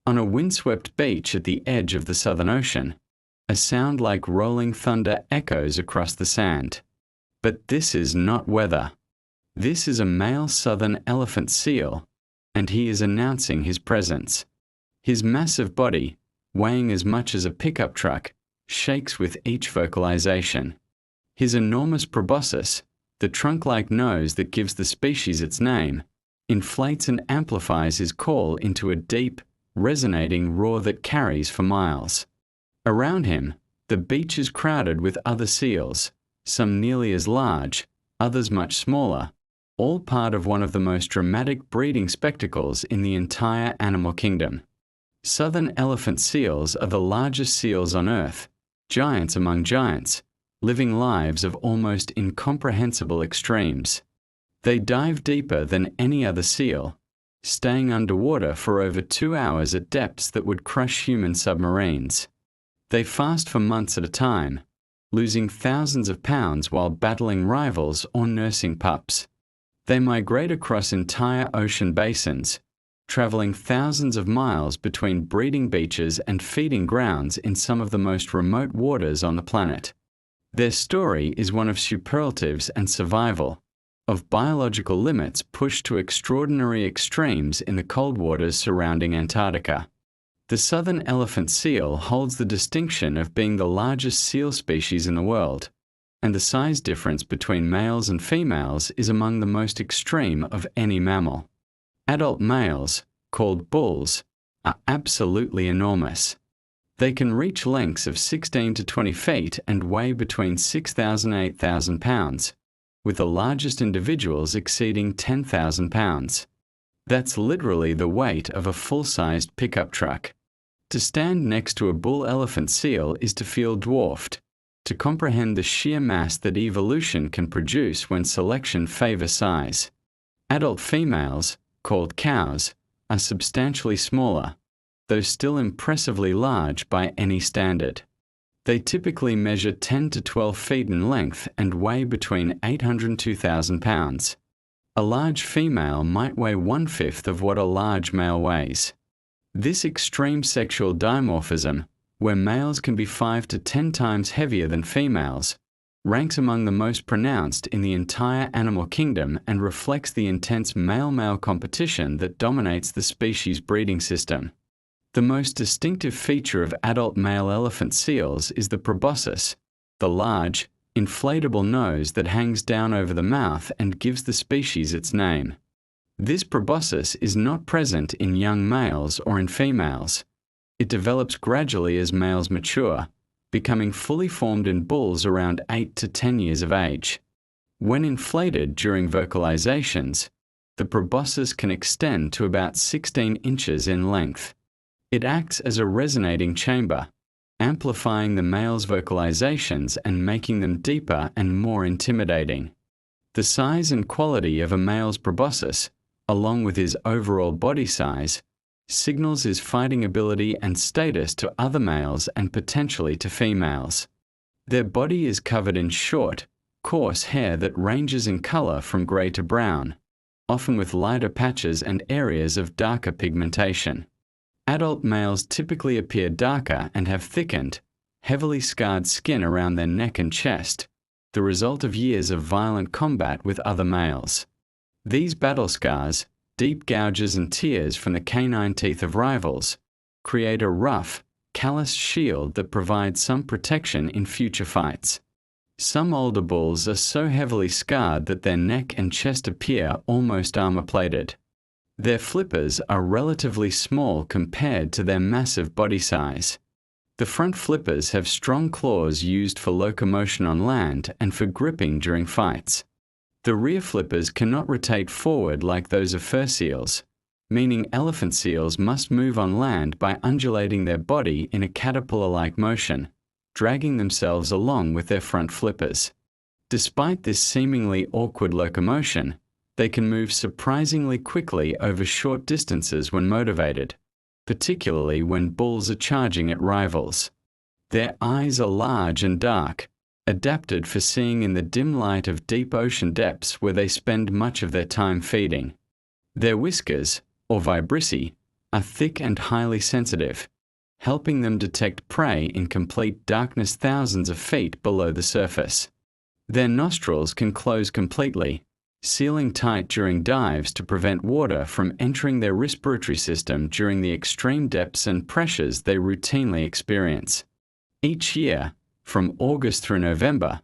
On a windswept beach at the edge of the Southern Ocean, a sound like rolling thunder echoes across the sand. But this is not weather. This is a male southern elephant seal, and he is announcing his presence. His massive body, weighing as much as a pickup truck, shakes with each vocalization. His enormous proboscis, the trunk-like nose that gives the species its name, inflates and amplifies his call into a deep, resonating roar that carries for miles. Around him, the beach is crowded with other seals, some nearly as large, others much smaller, all part of one of the most dramatic breeding spectacles in the entire animal kingdom. Southern elephant seals are the largest seals on Earth, giants among giants, living lives of almost incomprehensible extremes. They dive deeper than any other seal, staying underwater for over 2 hours at depths that would crush human submarines. They fast for months at a time, losing thousands of pounds while battling rivals or nursing pups. They migrate across entire ocean basins, traveling thousands of miles between breeding beaches and feeding grounds in some of the most remote waters on the planet. Their story is one of superlatives and survival, of biological limits pushed to extraordinary extremes in the cold waters surrounding Antarctica. The southern elephant seal holds the distinction of being the largest seal species in the world, and the size difference between males and females is among the most extreme of any mammal. Adult males, called bulls, are absolutely enormous. They can reach lengths of 16 to 20 feet and weigh between 6,000 and 8,000 pounds, with the largest individuals exceeding 10,000 pounds. That's literally the weight of a full-sized pickup truck. To stand next to a bull elephant seal is to feel dwarfed, to comprehend the sheer mass that evolution can produce when selection favors size. Adult females, called cows, are substantially smaller, though still impressively large by any standard. They typically measure 10 to 12 feet in length and weigh between 800 and 2,000 pounds. A large female might weigh 1/5 of what a large male weighs. This extreme sexual dimorphism, where males can be 5 to 10 times heavier than females, ranks among the most pronounced in the entire animal kingdom and reflects the intense male-male competition that dominates the species' breeding system. The most distinctive feature of adult male elephant seals is the proboscis, the large, inflatable nose that hangs down over the mouth and gives the species its name. This proboscis is not present in young males or in females. It develops gradually as males mature, becoming fully formed in bulls around 8 to 10 years of age. When inflated during vocalizations, the proboscis can extend to about 16 inches in length. It acts as a resonating chamber, amplifying the male's vocalizations and making them deeper and more intimidating. The size and quality of a male's proboscis, along with his overall body size, signals his fighting ability and status to other males and potentially to females. Their body is covered in short, coarse hair that ranges in color from gray to brown, often with lighter patches and areas of darker pigmentation. Adult males typically appear darker and have thickened, heavily scarred skin around their neck and chest, the result of years of violent combat with other males. These battle scars, deep gouges and tears from the canine teeth of rivals, create a rough, calloused shield that provides some protection in future fights. Some older bulls are so heavily scarred that their neck and chest appear almost armor-plated. Their flippers are relatively small compared to their massive body size. The front flippers have strong claws used for locomotion on land and for gripping during fights. The rear flippers cannot rotate forward like those of fur seals, meaning elephant seals must move on land by undulating their body in a caterpillar-like motion, dragging themselves along with their front flippers. Despite this seemingly awkward locomotion, they can move surprisingly quickly over short distances when motivated, particularly when bulls are charging at rivals. Their eyes are large and dark, adapted for seeing in the dim light of deep ocean depths where they spend much of their time feeding. Their whiskers, or vibrissae, are thick and highly sensitive, helping them detect prey in complete darkness thousands of feet below the surface. Their nostrils can close completely, sealing tight during dives to prevent water from entering their respiratory system during the extreme depths and pressures they routinely experience. Each year, from August through November,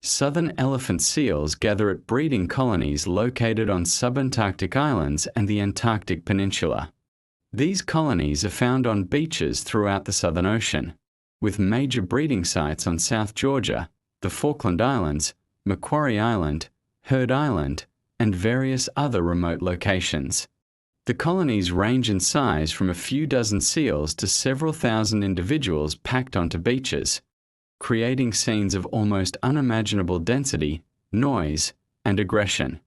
southern elephant seals gather at breeding colonies located on subantarctic islands and the Antarctic Peninsula. These colonies are found on beaches throughout the Southern Ocean, with major breeding sites on South Georgia, the Falkland Islands, Macquarie Island, Heard Island, and various other remote locations. The colonies range in size from a few dozen seals to several thousand individuals packed onto beaches, creating scenes of almost unimaginable density, noise, and aggression.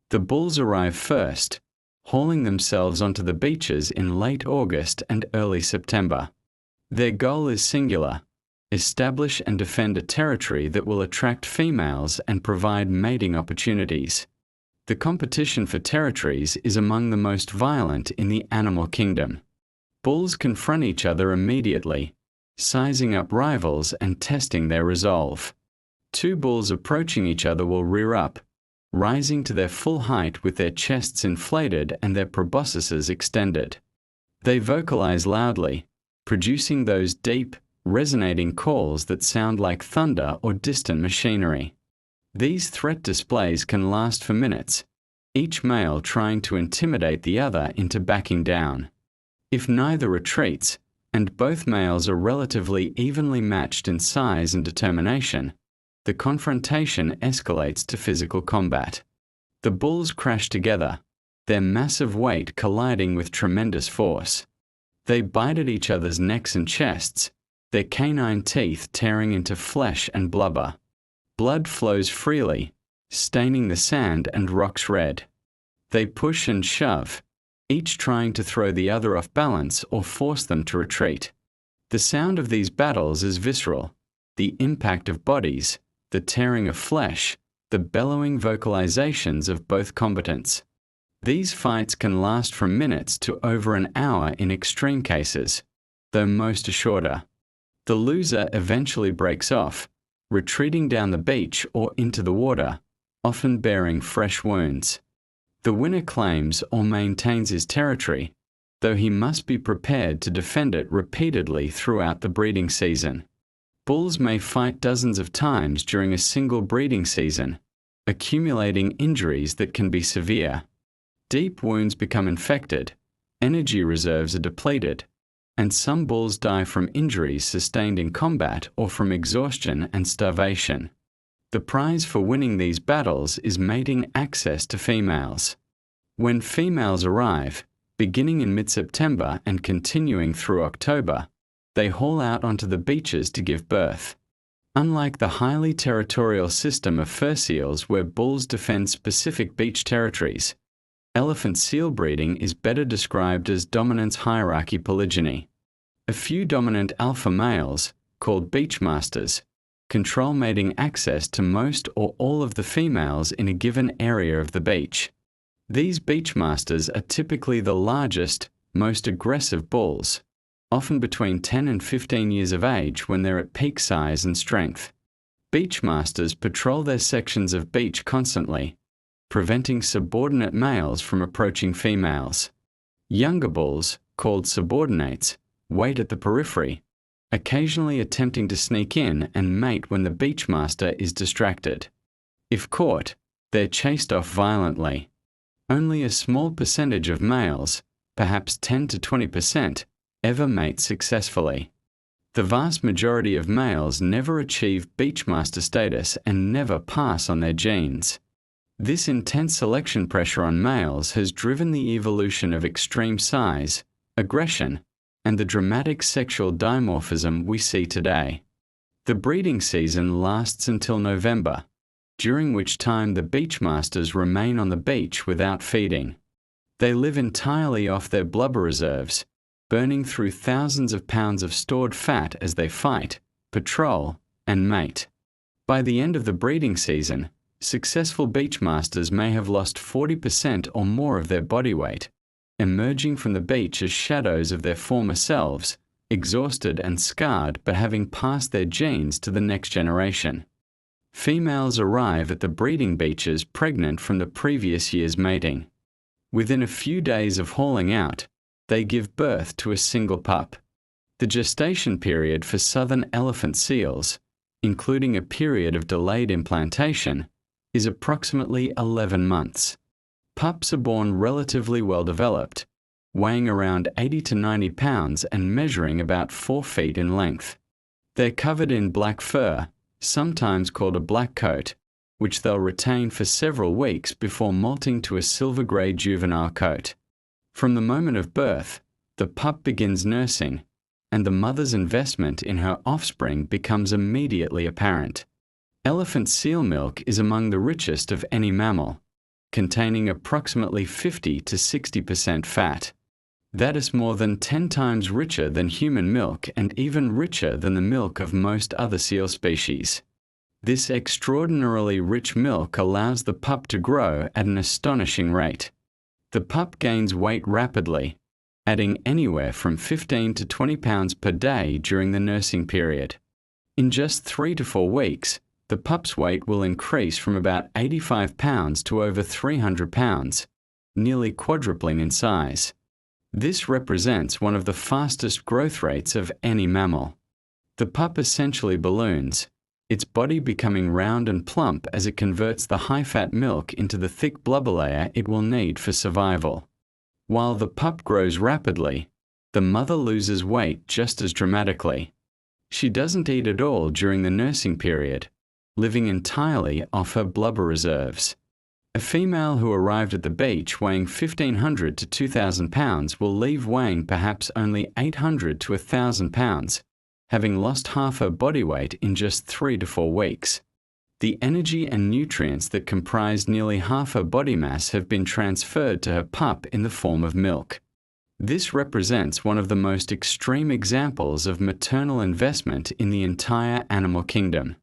The bulls arrive first, hauling themselves onto the beaches in late August and early September. Their goal is singular: establish and defend a territory that will attract females and provide mating opportunities. The competition for territories is among the most violent in the animal kingdom. Bulls confront each other immediately, sizing up rivals and testing their resolve. Two bulls approaching each other will rear up, rising to their full height with their chests inflated and their proboscises extended. They vocalize loudly, producing those deep, resonating calls that sound like thunder or distant machinery. These threat displays can last for minutes, each male trying to intimidate the other into backing down. If neither retreats, and both males are relatively evenly matched in size and determination, the confrontation escalates to physical combat. The bulls crash together, their massive weight colliding with tremendous force. They bite at each other's necks and chests, their canine teeth tearing into flesh and blubber. Blood flows freely, staining the sand and rocks red. They push and shove, each trying to throw the other off balance or force them to retreat. The sound of these battles is visceral: the impact of bodies, the tearing of flesh, the bellowing vocalizations of both combatants. These fights can last from minutes to over an hour in extreme cases, though most are shorter. The loser eventually breaks off, retreating down the beach or into the water, often bearing fresh wounds. The winner claims or maintains his territory, though he must be prepared to defend it repeatedly throughout the breeding season. Bulls may fight dozens of times during a single breeding season, accumulating injuries that can be severe. Deep wounds become infected, energy reserves are depleted, and some bulls die from injuries sustained in combat or from exhaustion and starvation. The prize for winning these battles is mating access to females. When females arrive, beginning in mid-September and continuing through October, they haul out onto the beaches to give birth. Unlike the highly territorial system of fur seals where bulls defend specific beach territories, elephant seal breeding is better described as dominance hierarchy polygyny. A few dominant alpha males, called beachmasters, control mating access to most or all of the females in a given area of the beach. These beachmasters are typically the largest, most aggressive bulls, often between 10 and 15 years of age when they're at peak size and strength. Beachmasters patrol their sections of beach constantly, preventing subordinate males from approaching females. Younger bulls, called subordinates, wait at the periphery, occasionally attempting to sneak in and mate when the beachmaster is distracted. If caught, they're chased off violently. Only a small percentage of males, perhaps 10 to 20%, ever mate successfully. The vast majority of males never achieve beachmaster status and never pass on their genes. This intense selection pressure on males has driven the evolution of extreme size, aggression, and the dramatic sexual dimorphism we see today. The breeding season lasts until November, during which time the beachmasters remain on the beach without feeding. They live entirely off their blubber reserves, burning through thousands of pounds of stored fat as they fight, patrol, and mate. By the end of the breeding season, successful beachmasters may have lost 40% or more of their body weight, emerging from the beach as shadows of their former selves, exhausted and scarred but having passed their genes to the next generation. Females arrive at the breeding beaches pregnant from the previous year's mating. Within a few days of hauling out, they give birth to a single pup. The gestation period for southern elephant seals, including a period of delayed implantation, is approximately 11 months. Pups are born relatively well developed, weighing around 80 to 90 pounds and measuring about 4 feet in length. They're covered in black fur, sometimes called a black coat, which they'll retain for several weeks before molting to a silver-grey juvenile coat. From the moment of birth, the pup begins nursing, and the mother's investment in her offspring becomes immediately apparent. Elephant seal milk is among the richest of any mammal, containing approximately 50 to 60% fat. That is more than 10 times richer than human milk and even richer than the milk of most other seal species. This extraordinarily rich milk allows the pup to grow at an astonishing rate. The pup gains weight rapidly, adding anywhere from 15 to 20 pounds per day during the nursing period. In just 3 to 4 weeks, the pup's weight will increase from about 85 pounds to over 300 pounds, nearly quadrupling in size. This represents one of the fastest growth rates of any mammal. The pup essentially balloons, its body becoming round and plump as it converts the high-fat milk into the thick blubber layer it will need for survival. While the pup grows rapidly, the mother loses weight just as dramatically. She doesn't eat at all during the nursing period, living entirely off her blubber reserves. A female who arrived at the beach weighing 1,500 to 2,000 pounds will leave weighing perhaps only 800 to 1,000 pounds, having lost half her body weight in just 3 to 4 weeks. The energy and nutrients that comprise nearly half her body mass have been transferred to her pup in the form of milk. This represents one of the most extreme examples of maternal investment in the entire animal kingdom.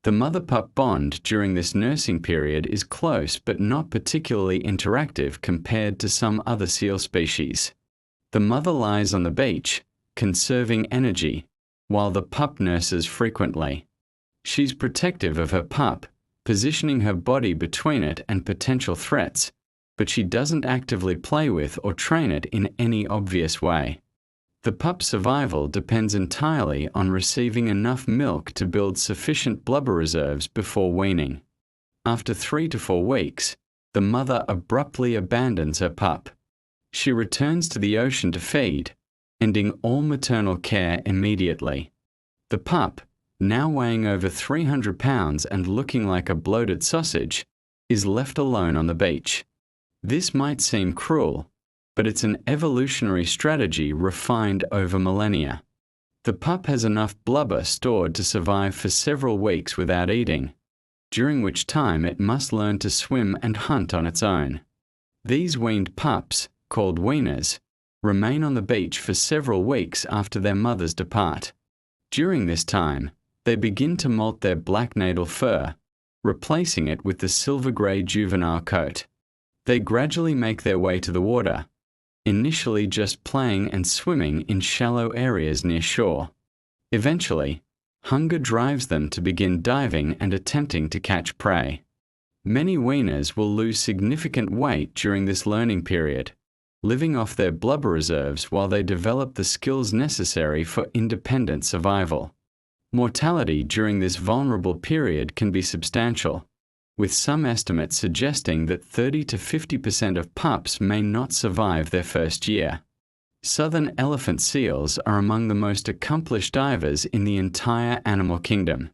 The mother-pup bond during this nursing period is close but not particularly interactive compared to some other seal species. The mother lies on the beach, conserving energy, while the pup nurses frequently. She's protective of her pup, positioning her body between it and potential threats, but she doesn't actively play with or train it in any obvious way. The pup's survival depends entirely on receiving enough milk to build sufficient blubber reserves before weaning. After 3 to 4 weeks, the mother abruptly abandons her pup. She returns to the ocean to feed, ending all maternal care immediately. The pup, now weighing over 300 pounds and looking like a bloated sausage, is left alone on the beach. This might seem cruel, but it's an evolutionary strategy refined over millennia. The pup has enough blubber stored to survive for several weeks without eating, during which time it must learn to swim and hunt on its own. These weaned pups, called weaners, remain on the beach for several weeks after their mothers depart. During this time, they begin to molt their black natal fur, replacing it with the silver-grey juvenile coat. They gradually make their way to the water, initially just playing and swimming in shallow areas near shore. Eventually, hunger drives them to begin diving and attempting to catch prey. Many weaners will lose significant weight during this learning period, living off their blubber reserves while they develop the skills necessary for independent survival. Mortality during this vulnerable period can be substantial, with some estimates suggesting that 30 to 50% of pups may not survive their first year. Southern elephant seals are among the most accomplished divers in the entire animal kingdom.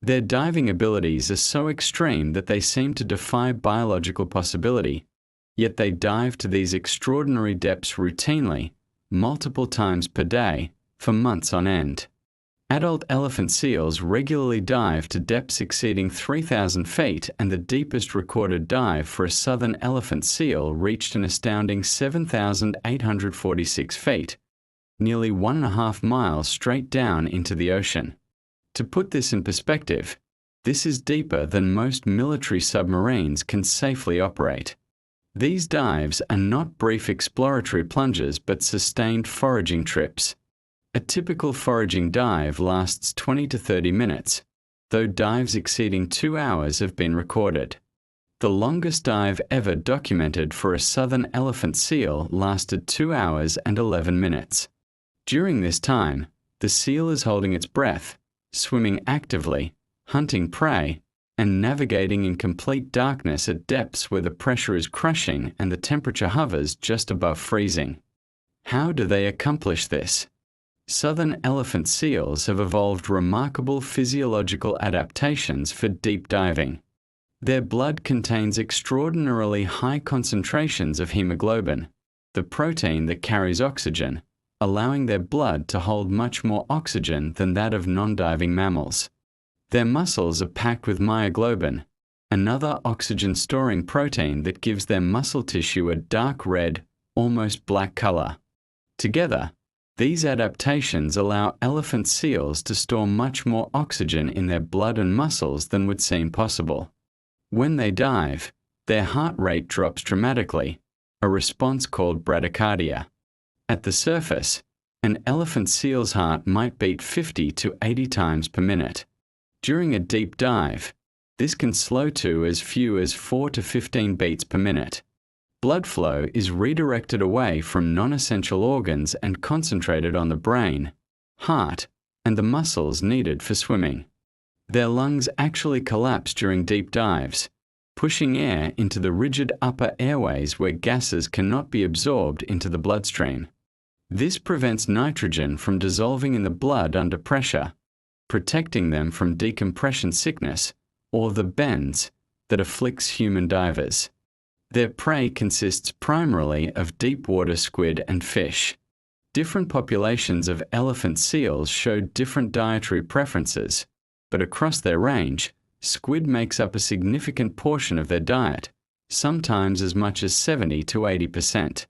Their diving abilities are so extreme that they seem to defy biological possibility, yet they dive to these extraordinary depths routinely, multiple times per day, for months on end. Adult elephant seals regularly dive to depths exceeding 3,000 feet, and the deepest recorded dive for a southern elephant seal reached an astounding 7,846 feet, nearly 1.5 miles straight down into the ocean. To put this in perspective, this is deeper than most military submarines can safely operate. These dives are not brief exploratory plunges but sustained foraging trips. A typical foraging dive lasts 20 to 30 minutes, though dives exceeding 2 hours have been recorded. The longest dive ever documented for a southern elephant seal lasted 2 hours and 11 minutes. During this time, the seal is holding its breath, swimming actively, hunting prey, and navigating in complete darkness at depths where the pressure is crushing and the temperature hovers just above freezing. How do they accomplish this? Southern elephant seals have evolved remarkable physiological adaptations for deep diving. Their blood contains extraordinarily high concentrations of hemoglobin, the protein that carries oxygen, allowing their blood to hold much more oxygen than that of non-diving mammals. Their muscles are packed with myoglobin, another oxygen-storing protein that gives their muscle tissue a dark red, almost black color. Together, these adaptations allow elephant seals to store much more oxygen in their blood and muscles than would seem possible. When they dive, their heart rate drops dramatically, a response called bradycardia. At the surface, an elephant seal's heart might beat 50 to 80 times per minute. During a deep dive, this can slow to as few as 4 to 15 beats per minute. Blood flow is redirected away from non-essential organs and concentrated on the brain, heart, and the muscles needed for swimming. Their lungs actually collapse during deep dives, pushing air into the rigid upper airways where gases cannot be absorbed into the bloodstream. This prevents nitrogen from dissolving in the blood under pressure, protecting them from decompression sickness, or the bends, that afflicts human divers. Their prey consists primarily of deep-water squid and fish. Different populations of elephant seals show different dietary preferences, but across their range, squid makes up a significant portion of their diet, sometimes as much as 70 to 80%.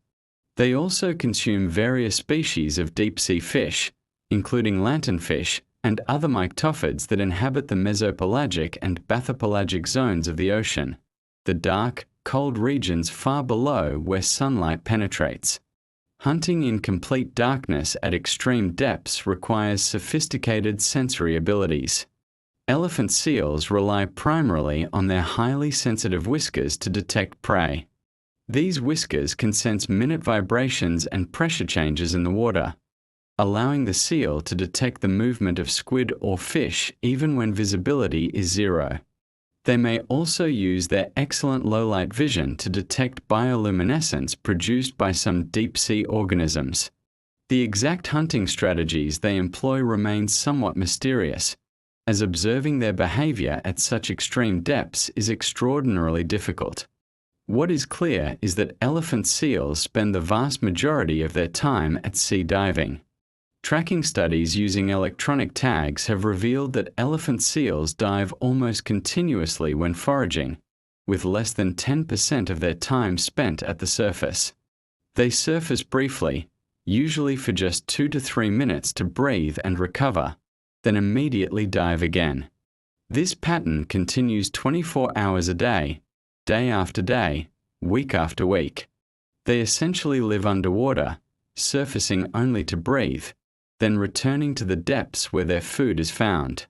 They also consume various species of deep-sea fish, including lanternfish and other myctophids that inhabit the mesopelagic and bathopelagic zones of the ocean, the dark, cold regions far below where sunlight penetrates. Hunting in complete darkness at extreme depths requires sophisticated sensory abilities. Elephant seals rely primarily on their highly sensitive whiskers to detect prey. These whiskers can sense minute vibrations and pressure changes in the water, allowing the seal to detect the movement of squid or fish even when visibility is zero. They may also use their excellent low-light vision to detect bioluminescence produced by some deep-sea organisms. The exact hunting strategies they employ remain somewhat mysterious, as observing their behavior at such extreme depths is extraordinarily difficult. What is clear is that elephant seals spend the vast majority of their time at sea diving. Tracking studies using electronic tags have revealed that elephant seals dive almost continuously when foraging, with less than 10% of their time spent at the surface. They surface briefly, usually for just 2 to 3 minutes to breathe and recover, then immediately dive again. This pattern continues 24 hours a day, day after day, week after week. They essentially live underwater, surfacing only to breathe, then returning to the depths where their food is found.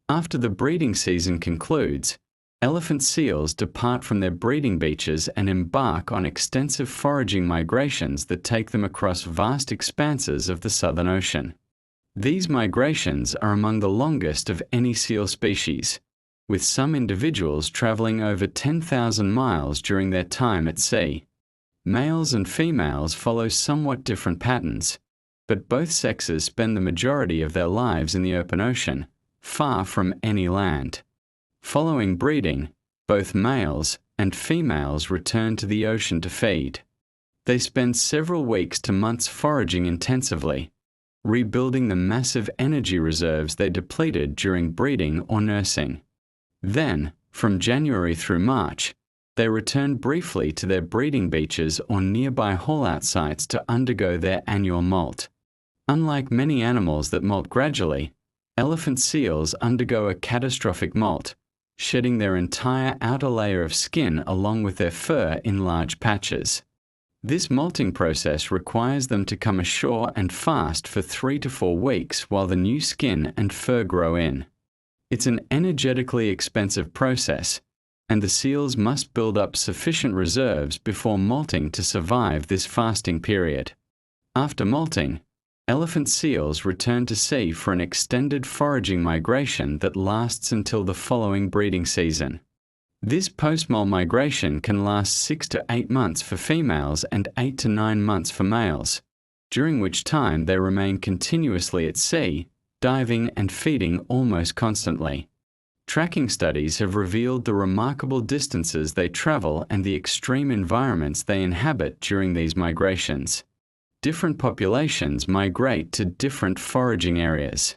After the breeding season concludes, elephant seals depart from their breeding beaches and embark on extensive foraging migrations that take them across vast expanses of the Southern Ocean. These migrations are among the longest of any seal species, with some individuals traveling over 10,000 miles during their time at sea. Males and females follow somewhat different patterns, but both sexes spend the majority of their lives in the open ocean, far from any land. Following breeding, both males and females return to the ocean to feed. They spend several weeks to months foraging intensively, rebuilding the massive energy reserves they depleted during breeding or nursing. Then, from January through March, they return briefly to their breeding beaches or nearby haul-out sites to undergo their annual molt. Unlike many animals that molt gradually, elephant seals undergo a catastrophic molt, shedding their entire outer layer of skin along with their fur in large patches. This molting process requires them to come ashore and fast for 3 to 4 weeks while the new skin and fur grow in. It's an energetically expensive process, and the seals must build up sufficient reserves before molting to survive this fasting period. After molting, elephant seals return to sea for an extended foraging migration that lasts until the following breeding season. This post-molt migration can last 6 to 8 months for females and 8 to 9 months for males, during which time they remain continuously at sea, diving and feeding almost constantly. Tracking studies have revealed the remarkable distances they travel and the extreme environments they inhabit during these migrations. Different populations migrate to different foraging areas.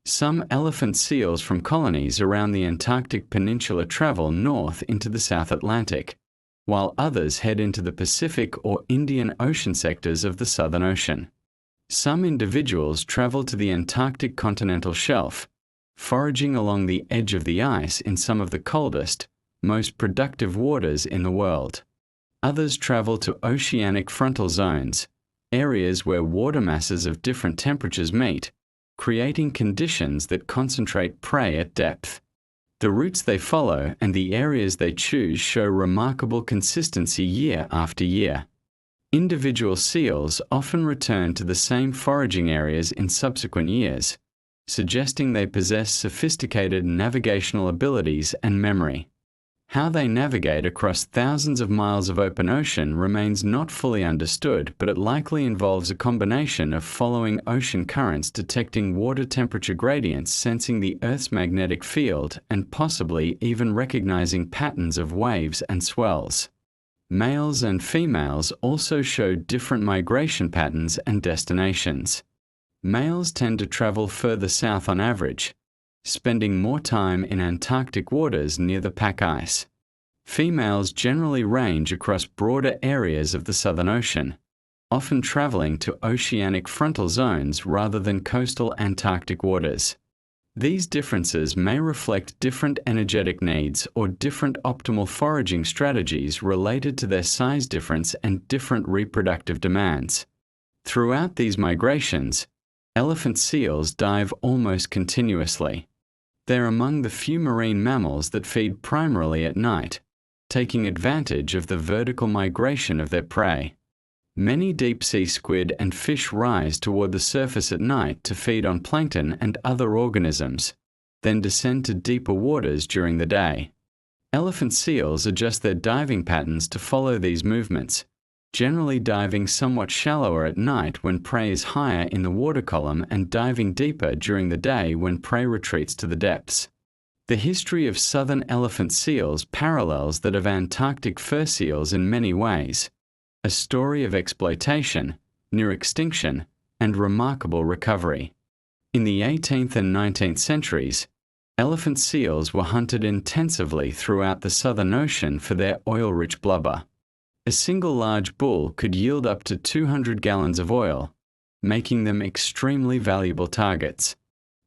Some elephant seals from colonies around the Antarctic Peninsula travel north into the South Atlantic, while others head into the Pacific or Indian Ocean sectors of the Southern Ocean. Some individuals travel to the Antarctic continental shelf, foraging along the edge of the ice in some of the coldest, most productive waters in the world. Others travel to oceanic frontal zones, areas where water masses of different temperatures meet, creating conditions that concentrate prey at depth. The routes they follow and the areas they choose show remarkable consistency year after year. Individual seals often return to the same foraging areas in subsequent years, suggesting they possess sophisticated navigational abilities and memory. How they navigate across thousands of miles of open ocean remains not fully understood, but it likely involves a combination of following ocean currents, detecting water temperature gradients, sensing the Earth's magnetic field, and possibly even recognizing patterns of waves and swells. Males and females also show different migration patterns and destinations. Males tend to travel further south on average, spending more time in Antarctic waters near the pack ice. Females generally range across broader areas of the Southern Ocean, often traveling to oceanic frontal zones rather than coastal Antarctic waters. These differences may reflect different energetic needs or different optimal foraging strategies related to their size difference and different reproductive demands. Throughout these migrations, elephant seals dive almost continuously. They're among the few marine mammals that feed primarily at night, taking advantage of the vertical migration of their prey. Many deep-sea squid and fish rise toward the surface at night to feed on plankton and other organisms, then descend to deeper waters during the day. Elephant seals adjust their diving patterns to follow these movements, generally diving somewhat shallower at night when prey is higher in the water column and diving deeper during the day when prey retreats to the depths. The history of southern elephant seals parallels that of Antarctic fur seals in many ways, a story of exploitation, near extinction, and remarkable recovery. In the 18th and 19th centuries, elephant seals were hunted intensively throughout the Southern Ocean for their oil-rich blubber. A single large bull could yield up to 200 gallons of oil, making them extremely valuable targets.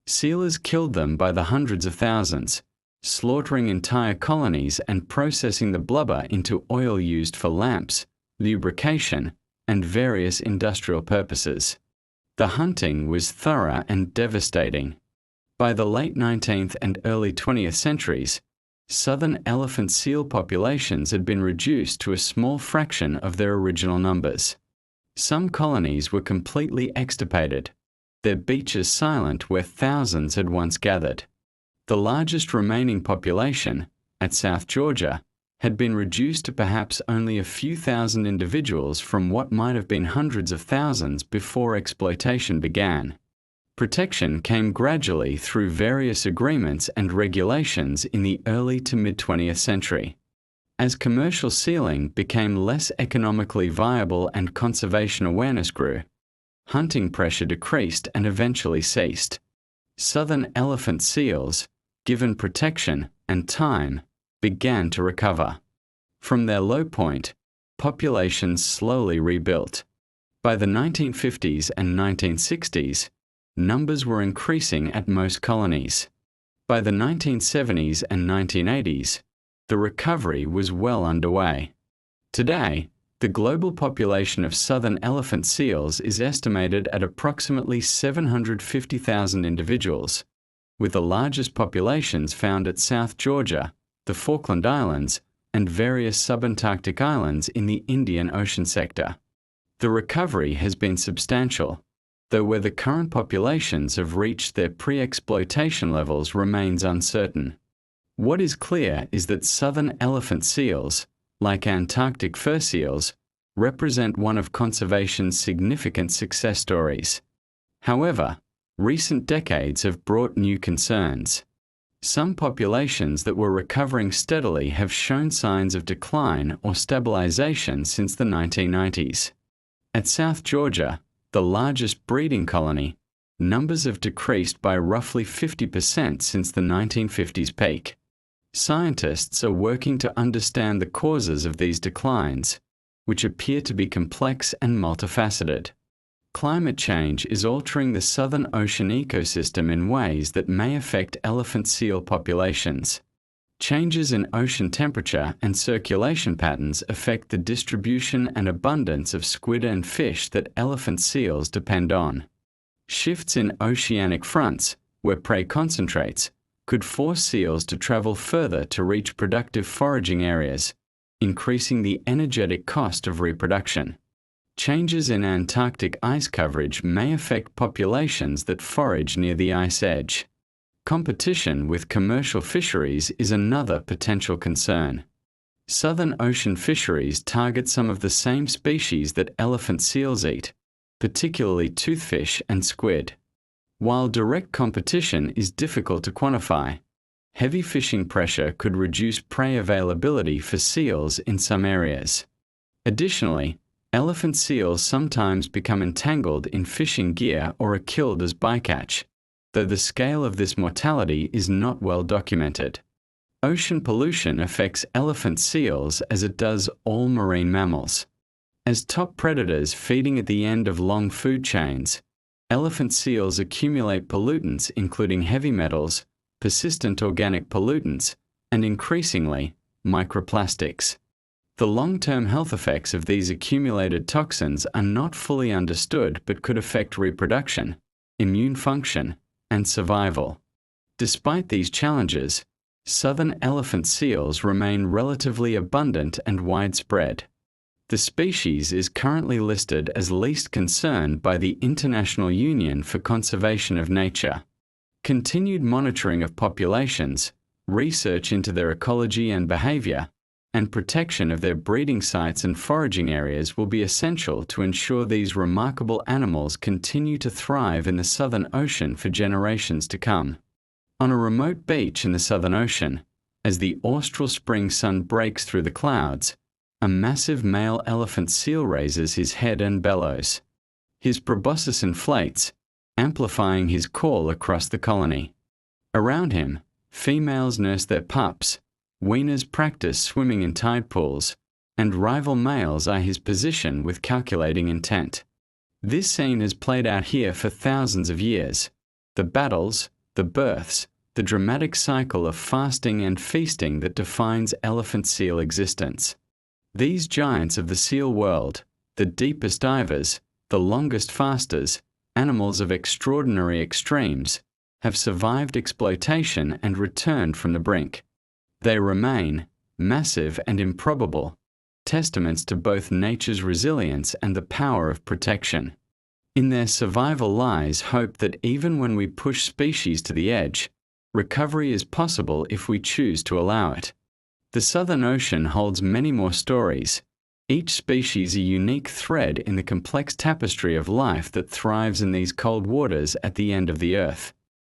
Sealers killed them by the hundreds of thousands, slaughtering entire colonies and processing the blubber into oil used for lamps, lubrication, and various industrial purposes. The hunting was thorough and devastating. By the late 19th and early 20th centuries, southern elephant seal populations had been reduced to a small fraction of their original numbers. Some colonies were completely extirpated, their beaches silent where thousands had once gathered. The largest remaining population, at South Georgia, had been reduced to perhaps only a few thousand individuals from what might have been hundreds of thousands before exploitation began. Protection came gradually through various agreements and regulations in the early to mid-20th century. As commercial sealing became less economically viable and conservation awareness grew, hunting pressure decreased and eventually ceased. Southern elephant seals, given protection and time, began to recover. From their low point, populations slowly rebuilt. By the 1950s and 1960s, numbers were increasing at most colonies. By the 1970s and 1980s, the recovery was well underway. Today, the global population of southern elephant seals is estimated at approximately 750,000 individuals, with the largest populations found at South Georgia, the Falkland Islands, and various subantarctic islands in the Indian Ocean sector. The recovery has been substantial, though whether current populations have reached their pre-exploitation levels remains uncertain. What is clear is that southern elephant seals, like Antarctic fur seals, represent one of conservation's significant success stories. However, recent decades have brought new concerns. Some populations that were recovering steadily have shown signs of decline or stabilization since the 1990s. At South Georgia, the largest breeding colony, numbers have decreased by roughly 50% since the 1950s peak. Scientists are working to understand the causes of these declines, which appear to be complex and multifaceted. Climate change is altering the Southern Ocean ecosystem in ways that may affect elephant seal populations. Changes in ocean temperature and circulation patterns affect the distribution and abundance of squid and fish that elephant seals depend on. Shifts in oceanic fronts, where prey concentrates, could force seals to travel further to reach productive foraging areas, increasing the energetic cost of reproduction. Changes in Antarctic ice coverage may affect populations that forage near the ice edge. Competition with commercial fisheries is another potential concern. Southern ocean fisheries target some of the same species that elephant seals eat, particularly toothfish and squid. While direct competition is difficult to quantify, heavy fishing pressure could reduce prey availability for seals in some areas. Additionally, elephant seals sometimes become entangled in fishing gear or are killed as bycatch, though the scale of this mortality is not well documented. Ocean pollution affects elephant seals as it does all marine mammals. As top predators feeding at the end of long food chains, elephant seals accumulate pollutants including heavy metals, persistent organic pollutants, and increasingly, microplastics. The long-term health effects of these accumulated toxins are not fully understood but could affect reproduction, immune function, and survival. Despite these challenges, southern elephant seals remain relatively abundant and widespread. The species is currently listed as least concern by the International Union for Conservation of Nature. Continued monitoring of populations, research into their ecology and behavior, and protection of their breeding sites and foraging areas will be essential to ensure these remarkable animals continue to thrive in the Southern Ocean for generations to come. On a remote beach in the Southern Ocean, as the austral spring sun breaks through the clouds, a massive male elephant seal raises his head and bellows. His proboscis inflates, amplifying his call across the colony. Around him, females nurse their pups, weaners practice swimming in tide pools, and rival males eye his position with calculating intent. This scene has played out here for thousands of years. The battles, the births, the dramatic cycle of fasting and feasting that defines elephant seal existence. These giants of the seal world, the deepest divers, the longest fasters, animals of extraordinary extremes, have survived exploitation and returned from the brink. They remain, massive and improbable, testaments to both nature's resilience and the power of protection. In their survival lies hope that even when we push species to the edge, recovery is possible if we choose to allow it. The Southern Ocean holds many more stories, each species a unique thread in the complex tapestry of life that thrives in these cold waters at the end of the earth.